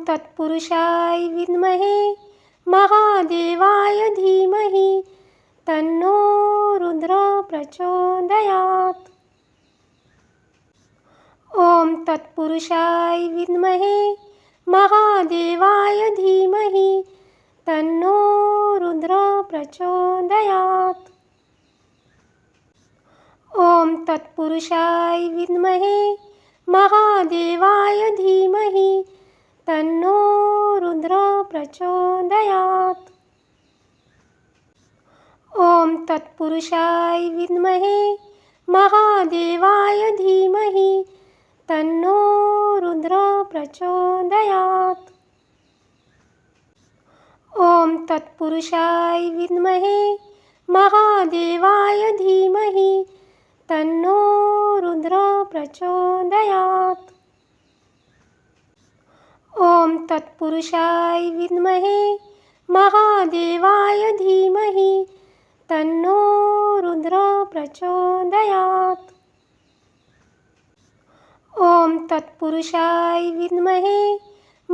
तत्पुरुषाय विद्महे महादेवाय धीमहि तन्नो रुद्र प्रचोदयात्। ॐ तत्पुरुषाय विद्महे महादेवाय धीमहि तन्नो रुद्र प्रचोदयात्। ॐ तत्पुरुषाय विद्महे महादेवाय धीमहि तन्नो रुद्र प्रचोदयात्। ॐ तत्पुरुषाय विद्महे महादेवाय धीमहि तन्नो रुद्र प्रचोदयात्। ॐ तत्पुरुषाय विद्महे महादेवाय धीमहि तन्नो रुद्र प्रचोदयात्। ॐ तत्पुरुषाय विद्महे महादेवाय धीमहि तन्नो रुद्र प्रचोदयात्। ॐ तत्पुरुषाय विद्महे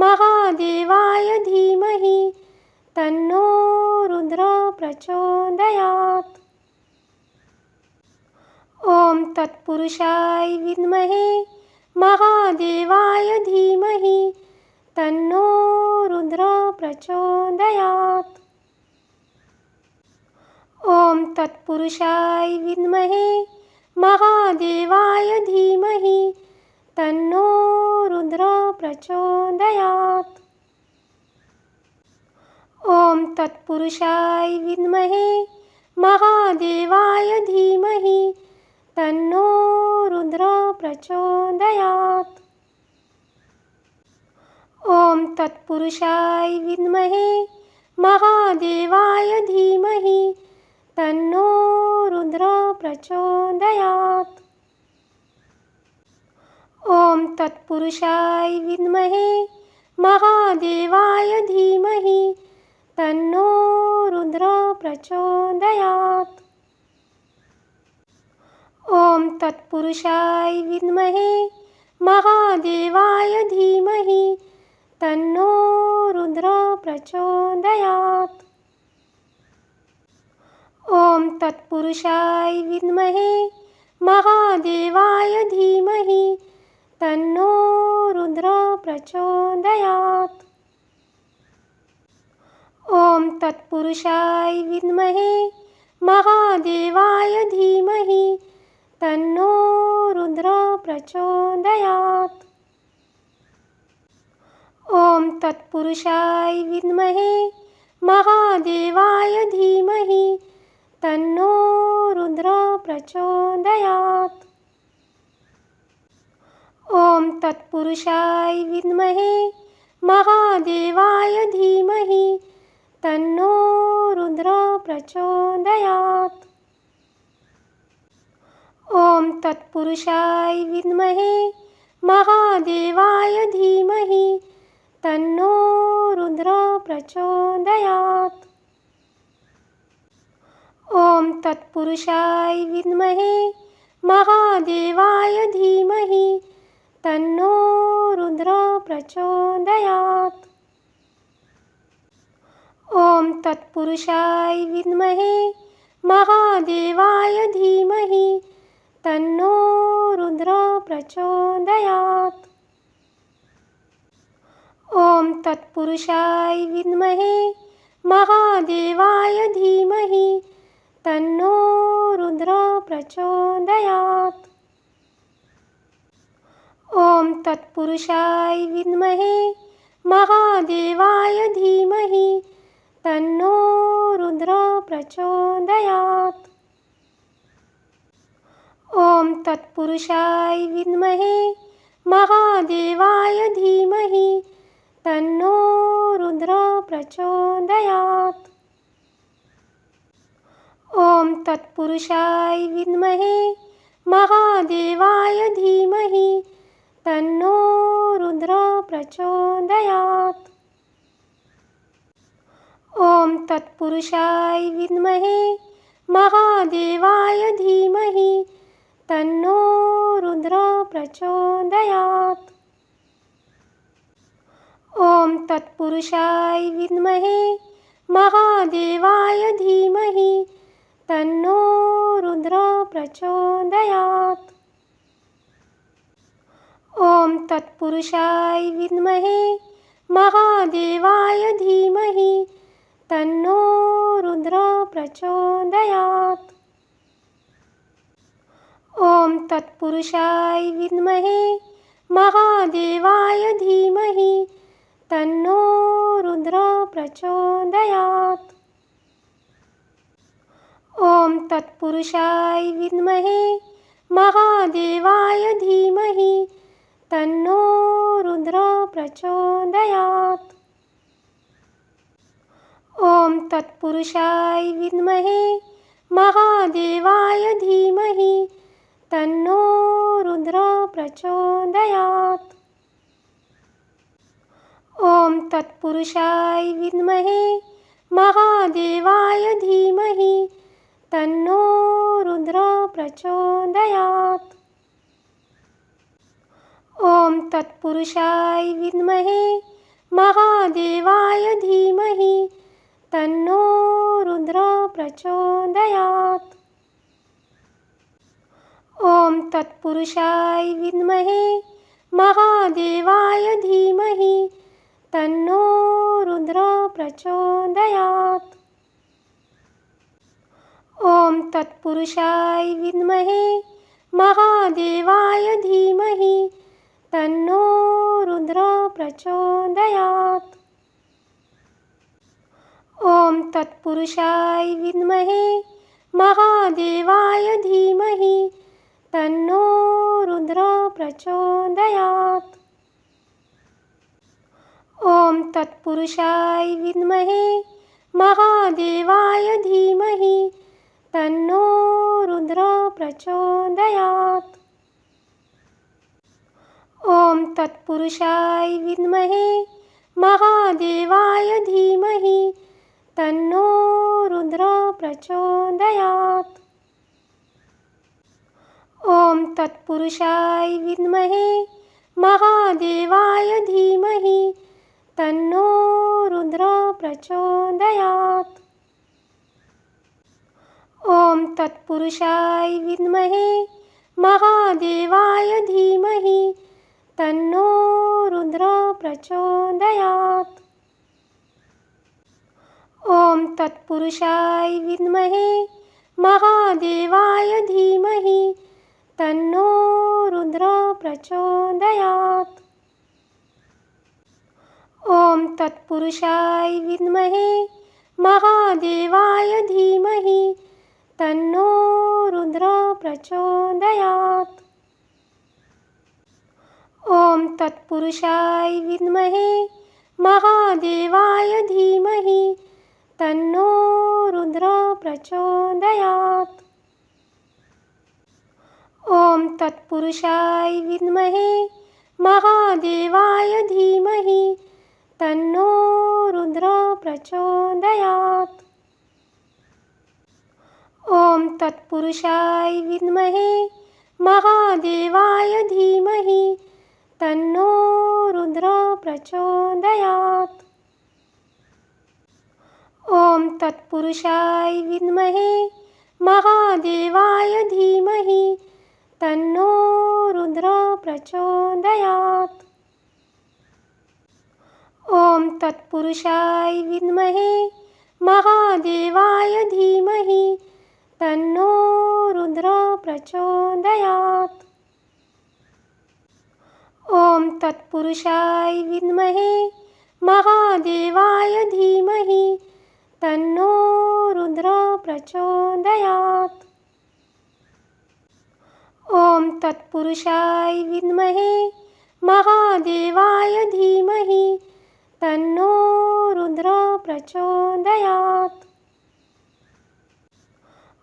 महादेवाय धीमहि तन्नो रुद्र प्रचोदयात्। ॐ तत्पुरुषाय विद्महे महादेवाय धीमहि तन्नो रुद्र प्रचोदयात्। ॐ तत्पुरुषाय विद्महे महादेवाय धीमहि तन्नो रुद्र प्रचोदयात्। ॐ तत्पुरुषाय विद्महे महादेवाय धीमहि तन्नो रुद्र प्रचोदयात्। ॐ तत्पुरुषाय विद्महे महादेवाय धीमहि तन्नो रुद्र प्रचोदयात्। ॐ तत्पुरुषाय विद्महे महादेवाय धीमहि तन्नो रुद्र प्रचोदयात्। ॐ तत्पुरुषाय विद्महे महादेवाय धीमहि तन्नो रुद्र प्रचोदयात्। ॐ तत्पुरुषाय विद्महे महादेवाय धीमहि तन्नो रुद्र प्रचोदयात्। ॐ तत्पुरुषाय विद्महे महादेवाय धीमहि तन्नो रुद्र प्रचोदयात्। ॐ तत्पुरुषाय विद्महे महादेवाय धीमहि तन्नो रुद्र प्रचोदयात्। ॐ तत्पुरुषाय विद्महे महादेवाय धीमहि तन्नो रुद्र प्रचोदयात्। ॐ तत्पुरुषाय विद्महे महादेवाय धीमहि तन्नो रुद्र प्रचोदयात्। ॐ तत्पुरुषाय विद्महे महादेवाय धीमहि तन्नो रुद्र प्रचोदयात्। ॐ तत्पुरुषाय विद्महे महादेवाय धीमहि तन्नो रुद्र प्रचोदयात्। ॐ तत्पुरुषाय विद्महे महादेवाय धीमहि तन्नो रुद्र प्रचोदयात्। ॐ तत्पुरुषाय विद्महे महादेवाय धीमहि तन्नो रुद्र प्रचोदयात्। ॐ तत्पुरुषाय विद्महे महादेवाय धीमहि तन्नो रुद्र प्रचोदयात्। ॐ तत्पुरुषाय विद्महे महादेवाय धीमहि तन्नो रुद्र प्रचोदयात्। ॐ तत्पुरुषाय विद्महे महादेवाय धीमहि तन्नो रुद्र प्रचोदयात्। ॐ तत्पुरुषाय विद्महे महादेवाय धीमहि तन्नो रुद्र प्रचोदयात्। ॐ तत्पुरुषाय विद्महे महादेवाय धीमहि तन्नो रुद्र प्रचोदयात्। ॐ तत्पुरुषाय विद्महे महादेवाय धीमहि तन्नो रुद्र प्रचोदयात्। ॐ तत्पुरुषाय विद्महे महादेवाय धीमहि तन्नो रुद्र प्रचोदयात्। ॐ तत्पुरुषाय विद्महे महादेवाय धीमहि तन्नो रुद्र प्रचोदयात्। ॐ तत्पुरुषाय विद्महे महादेवाय धीमहि तन्नो रुद्र प्रचोदयात्। ॐ तत्पुरुषाय विद्महे महादेवाय धीमहि तन्नो रुद्र प्रचोदयात्। ॐ तत्पुरुषाय विद्महे महादेवाय धीमहि तन्नो रुद्र प्रचोदयात्। ॐ तत्पुरुषाय विद्महे महादेवाय धीमहि तन्नो रुद्र प्रचोदयात्। ॐ तत्पुरुषाय विद्महे महादेवाय धीमहि तन्नो रुद्र प्रचोदयात्। ॐ तत्पुरुषाय विद्महे महादेवाय धीमहि तन्नो रुद्र प्रचोदयात्। ॐ तत्पुरुषाय विद्महे महादेवाय धीमहि तन्नो रुद्र प्रचोदयात्। ॐ तत्पुरुषाय विद्महे महादेवाय धीमहि तन्नो रुद्र प्रचोदयात्। ॐ तत्पुरुषाय विद्महे महादेवाय धीमहि तन्नो रुद्र प्रचोदयात्। ॐ तत्पुरुषाय विद्महे महादेवाय धीमहि तन्नो रुद्र प्रचोदयात्। ॐ तत्पुरुषाय विद्महे महादेवाय धीमहि तन्नो रुद्र प्रचोदयात्। ॐ तत्पुरुषाय विद्महे महादेवाय धीमहि तन्नो रुद्र प्रचोदयात्। ॐ तत्पुरुषाय विद्महे महादेवाय धीमहि तन्नो रुद्र प्रचोदयात्। ॐ तत्पुरुषाय विद्महे महादेवाय धीमहि तन्नो रुद्र प्रचोदयात्। ॐ तत्पुरुषाय विद्महे महादेवाय धीमहि तन्नो रुद्र प्रचोदयात्। ॐ तत्पुरुषाय विद्महे महादेवाय धीमहि तन्नो रुद्र प्रचोदयात्। ॐ तत्पुरुषाय विद्महे महादेवाय धीमहि तन्नो रुद्र प्रचोदयात्। ॐ तत्पुरुषाय विद्महे महादेवाय धीमहि तन्नो रुद्र प्रचोदयात्।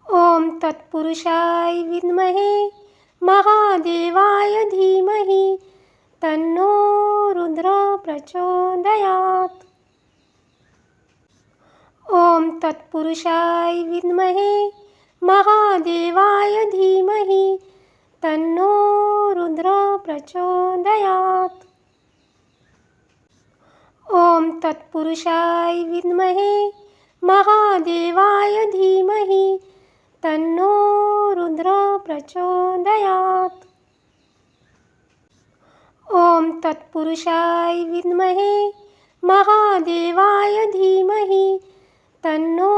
ॐ तत्पुरुषाय विद्महे महादेवाय धीमहि तन्नो रुद्र प्रचोदयात्। ॐ तत्पुरुषाय विद्महे महादेवाय धीमहि तन्नो रुद्र प्रचोदयात्। ॐ तत्पुरुषाय विद्महे महादेवाय धीमहि तन्नो रुद्र प्रचोदयात्। ॐ तत्पुरुषाय विद्महे महादेवाय धीमहि तन्नो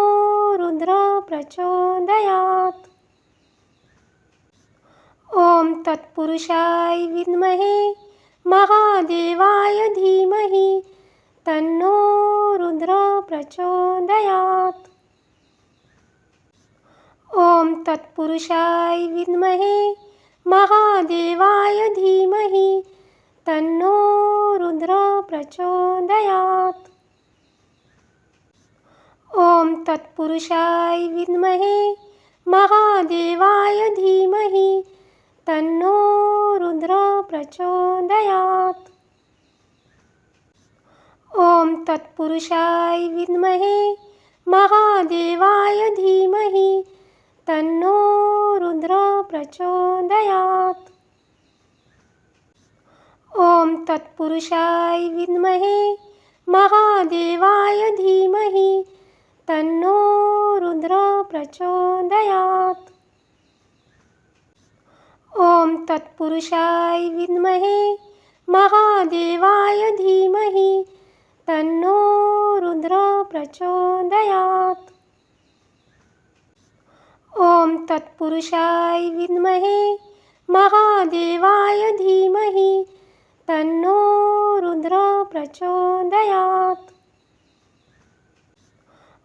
रुद्र प्रचोदयात्। ॐ तत्पुरुषाय विद्महे महादेवाय धीमहि तन्नो रुद्र प्रचोदयात्। ॐ तत्पुरुषाय विद्महे महादेवाय धीमहि तन्नो रुद्र प्रचोदयात्। ॐ तत्पुरुषाय विद्महे महादेवाय धीमहि तन्नो रुद्र प्रचोदयात्। ॐ तत्पुरुषाय विद्महे महादेवाय धीमहि तन्नो रुद्र प्रचोदयात्। ॐ तत्पुरुषाय विद्महे महादेवाय धीमहि तन्नो रुद्र प्रचोदयात्। ॐ तत्पुरुषाय विद्महे महादेवाय धीमहि तन्नो रुद्र प्रचोदयात्। ॐ तत्पुरुषाय विद्महे महादेवाय धीमहि तन्नो रुद्र प्रचोदयात्।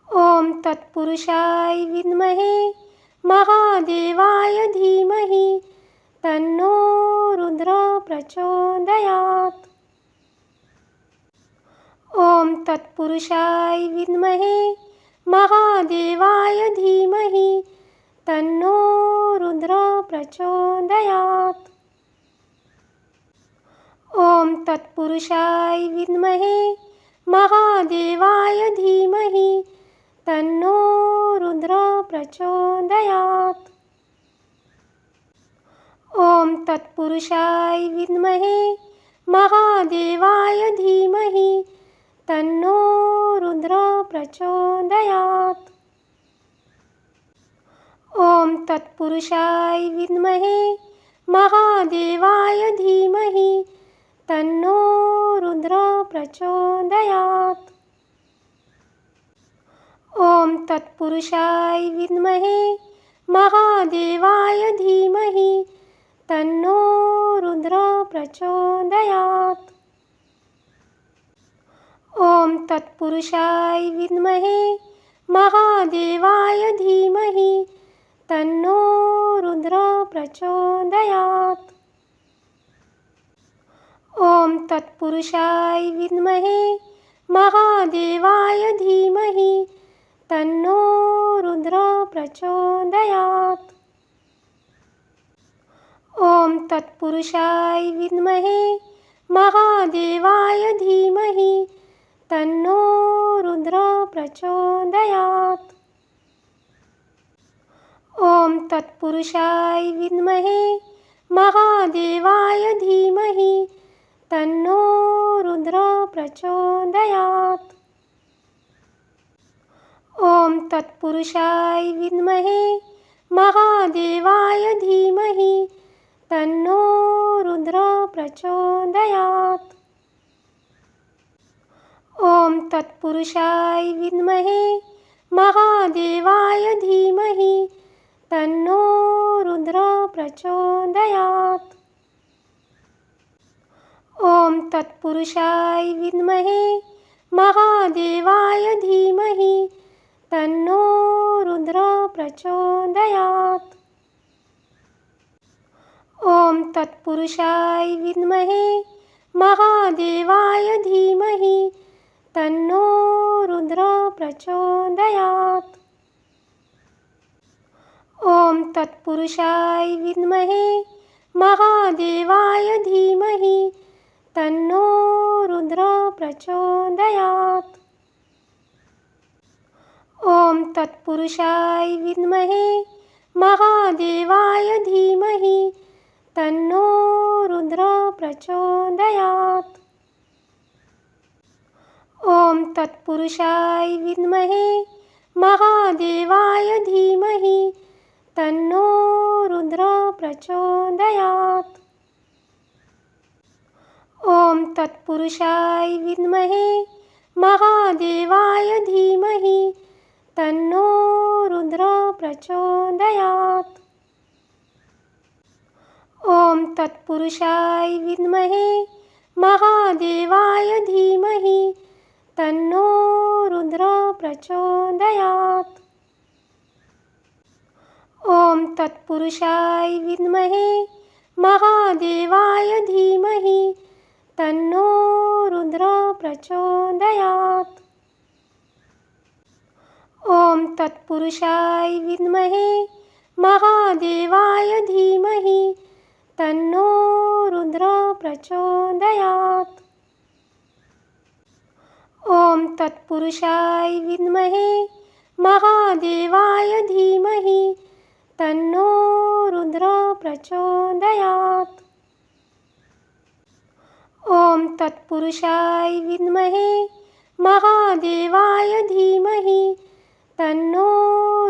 ॐ तत्पुरुषाय विद्महे महादेवाय धीमहि तन्नो रुद्र प्रचोदयात्। ॐ तत्पुरुषाय विद्महे महादेवाय धीमहि तन्नो रुद्र प्रचोदयात्। ॐ तत्पुरुषाय विद्महे महादेवाय धीमहि तन्नो रुद्र प्रचोदयात्। ॐ तत्पुरुषाय विद्महे महादेवाय धीमहि तन्नो रुद्र प्रचोदयात्। ॐ तत्पुरुषाय विद्महे महादेवाय धीमहि तन्नो रुद्र प्रचोदयात्। ॐ तत्पुरुषाय विद्महे महादेवाय धीमहि तन्नो रुद्र प्रचोदयात्। ॐ तत्पुरुषाय विद्महे महादेवाय धीमहि तन्नो रुद्र प्रचोदयात्। ॐ तत्पुरुषाय विद्महे महादेवाय धीमहि तन्नो रुद्र प्रचोदयात्। ॐ तत्पुरुषाय विद्महे महादेवाय धीमहि तन्नो रुद्र प्रचोदयात्। ॐ तत्पुरुषाय विद्महे महादेवाय धीमहि तन्नो रुद्र प्रचोदयात्। ॐ तत्पुरुषाय विद्महे महादेवाय धीमहि तन्नो रुद्र प्रचोदयात्। ॐ तत्पुरुषाय विद्महे महादेवाय धीमहि तन्नो रुद्र प्रचोदयात्। ॐ तत्पुरुषाय विद्महे महादेवाय धीमहि तन्नो रुद्र प्रचोदयात्। ॐ तत्पुरुषाय विद्महे महादेवाय धीमहि तन्नो रुद्र प्रचोदयात्। ॐ तत्पुरुषाय विद्महे महादेवाय धीमहि तन्नो रुद्र प्रचोदयात्। ॐ तत्पुरुषाय विद्महे महादेवाय धीमहि तन्नो रुद्र प्रचोदयात्। ॐ तत्पुरुषाय विद्महे महादेवाय धीमहि तन्नो रुद्र प्रचोदयात्। ॐ तत्पुरुषाय विद्महे महादेवाय धीमहि तन्नो रुद्र प्रचोदयात्। ॐ तत्पुरुषाय विद्महे महादेवाय धीमहि तन्नो रुद्र प्रचोदयात्। ॐ तत्पुरुषाय विद्महे महादेवाय धीमहि तन्नो रुद्र प्रचोदयात्। ॐ तत्पुरुषाय विद्महे महादेवाय धीमहि तन्नो रुद्र प्रचोदयात्। ॐ तत्पुरुषाय विद्महे महादेवाय धीमहि तन्नो रुद्र प्रचोदयात्। ॐ तत्पुरुषाय विद्महे महादेवाय धीमहि तन्नो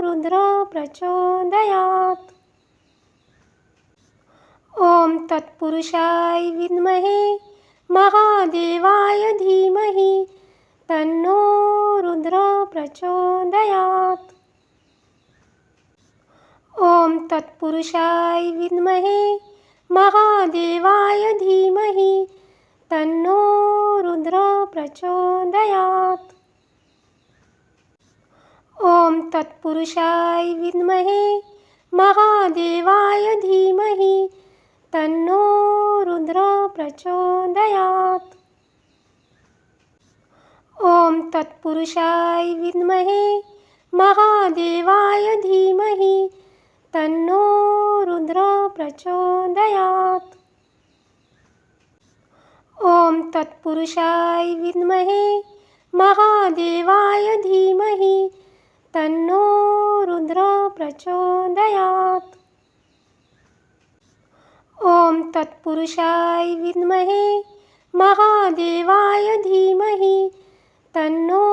रुद्र प्रचोदयात्। ॐ तत्पुरुषाय विद्महे महादेवाय धीमहि तन्नो रुद्र प्रचोदयात्। ॐ तत्पुरुषाय विद्महे महादेवाय धीमहि तन्नो रुद्र प्रचोदयात्। ॐ तत्पुरुषाय विद्महे महादेवाय धीमहि तन्नो रुद्र प्रचोदयात्। ॐ तत्पुरुषाय विद्महे महादेवाय धीमहि तन्नो रुद्र प्रचोदयात्। ॐ तत्पुरुषाय विद्महे महादेवाय धीमहि तन्नो रुद्र प्रचोदयात्। ॐ तत्पुरुषाय विद्महे महादेवाय धीमहि तन्नो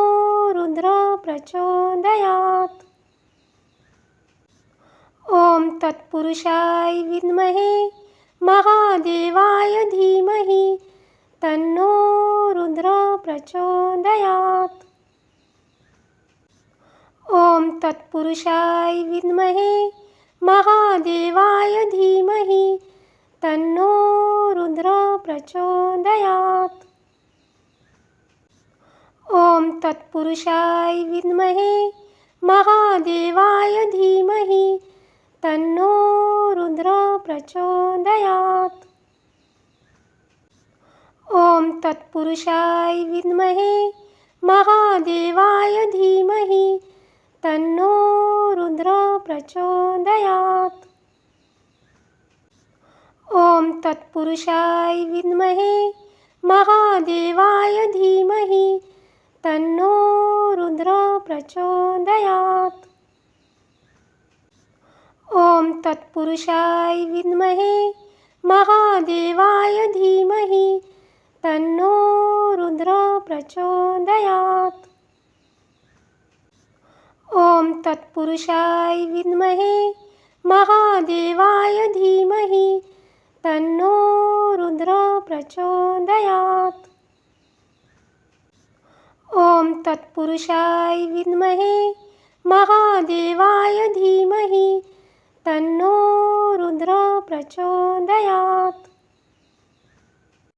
रुद्र प्रचोदयात्। ॐ तत्पुरुषाय विद्महे महादेवाय धीमहि तन्नो रुद्र प्रचोदयात्। ॐ तत्पुरुषाय विद्महे महादेवाय धीमहि तन्नो रुद्र प्रचोदयात्। ॐ तत्पुरुषाय विद्महे महादेवाय धीमहि तन्नो रुद्र प्रचोदयात्। ॐ तत्पुरुषाय विद्महे महादेवाय धीमहि तन्नो रुद्र प्रचोदयात्। ॐ तत्पुरुषाय विद्महे महादेवाय धीमहि तन्नो रुद्र प्रचोदयात्। ॐ तत्पुरुषाय विद्महे महादेवाय धीमहि तन्नो रुद्र प्रचोदयात्। ॐ तत्पुरुषाय विद्महे महादेवाय धीमहि तन्नो रुद्र प्रचोदयात्। ॐ तत्पुरुषाय विद्महे महादेवाय धीमहि तन्नो रुद्र प्रचोदयात्।